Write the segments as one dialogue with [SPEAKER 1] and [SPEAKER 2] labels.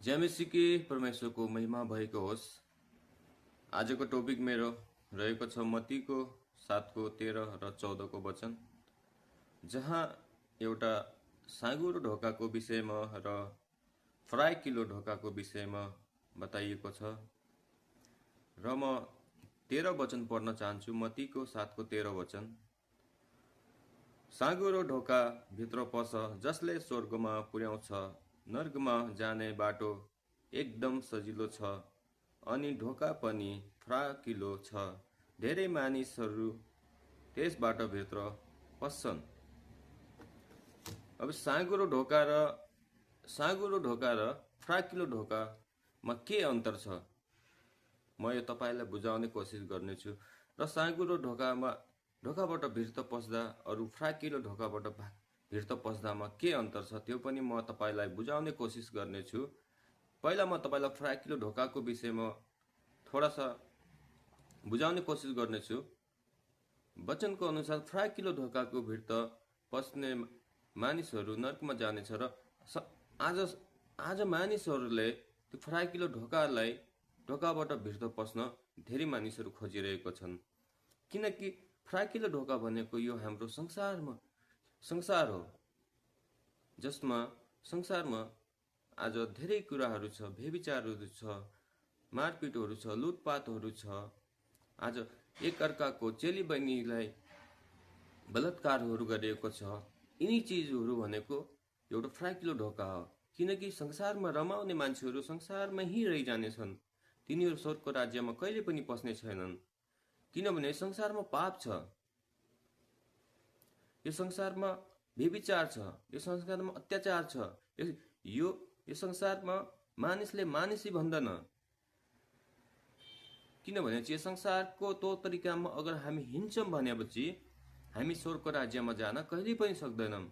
[SPEAKER 1] ज्यामिसिकी परमेश्वरको महिमा भएको होस्। आजको टपिक मेरो रहेको छ मत्तीको 7को 13 र 14 को वचन, जहाँ एउटा साँघुरो ढोकाको विषयमा र फराकिलो ढोकाको विषयमा बताइएको छ। र म 13 वचन पढ्न चाहन्छु। मत्तीको 7को 13 वचन। साँघुरो ढोका भित्र पस, जसले स्वर्गमा पुर्याउँछ। नर्कमा जाने बाटो एकदम सजिलो छ, अनि ढोका पनि फराकिलो छ। धेरै मानिसहरू त्यस बाटोभित्र पस्छन्। अब साँघुरो ढोका र फराकिलो ढोकामा के अन्तर छ, म यो तपाईलाई बुझाउने कोसिस गर्नेछु। र साँघुरो ढोकाबाट भित्र पस्दा अरू फराकिलो ढोकाबाट भित्र पस्दामा के अन्तर छ, त्यो पनि म तपाईलाई बुझाउने कोसिस गर्नेछु। पहिला म तपाईलाई फराकिलो ढोकाको विषयमा थोडा सा बुझाउने कोसिस गर्नेछु। वचनको अनुसार फराकिलो ढोकाको भित्र पस्ने मानिसहरू नर्कमा जानेछ। र आज मानिसहरूले त्यो फराकिलो ढोकाबाट भित्र पस्न धेरै मानिसहरू खोजिरहेको छन्। किनकि फराकिलो ढोका भनेको यो हाम्रो संसार हो, जसमा संसारमा आज धेरै कुराहरू छ। व्यभिचारहरू छ, मारपिटहरू छ, लुटपाटहरू छ। आज एकअर्काको चेली बहिनीलाई बलात्कारहरू गरिएको छ। यिनी चिजहरू भनेको एउटा फराकिलो ढोका हो। किनकि संसारमा रमाउने मान्छेहरू संसारमा ही रहिजानेछन्। तिनीहरू स्वर्गको राज्यमा कहिले पनि पस्ने छैनन्। किनभने संसारमा पाप छ, यो संसारमा व्यभिचार छ, यो संसारमा अत्याचार छ, यो संसारमा मानिसले मानिसै भन्दैन। किनभने यो संसारको तौर तरिकामा अगर हामी हिँड्छौँ भनेपछि हामी स्वर्गको राज्यमा जान कहिले पनि सक्दैनौँ।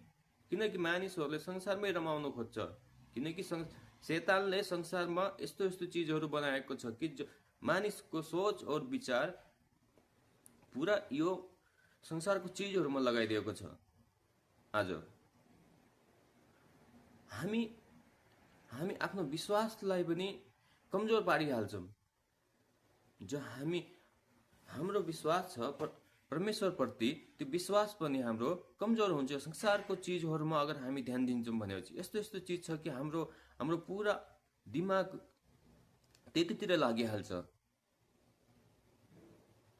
[SPEAKER 1] किनकि मानिसहरूले संसारमै रमाउन खोज्छ। किनकि शैतानले संसारमा यस्तो चिजहरू बनाएको छ कि मानिसको सोच और विचार पुरा यो संसारको चिजहरूमा लगाइदिएको छ। आज हामी आफ्नो विश्वासलाई पनि कमजोर पारिहाल्छौँ। जो हाम्रो विश्वास छ परमेश्वरप्रति, त्यो विश्वास पनि हाम्रो कमजोर हुन्छ। संसारको चिजहरूमा अगर हामी ध्यान दिन्छौँ भनेपछि यस्तो चिज छ कि हाम्रो पुरा दिमाग त्यतितिर लागिहाल्छ।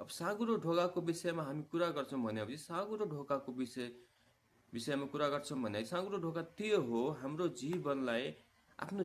[SPEAKER 1] अब साँघुरो ढोकाको विषयमा हामी कुरा गर्छौँ भनेपछि साँघुरो ढोकाको विषयमा कुरा गर्छौँ भने साँघुरो ढोका त्यो हो हाम्रो जीवनलाई आफ्नो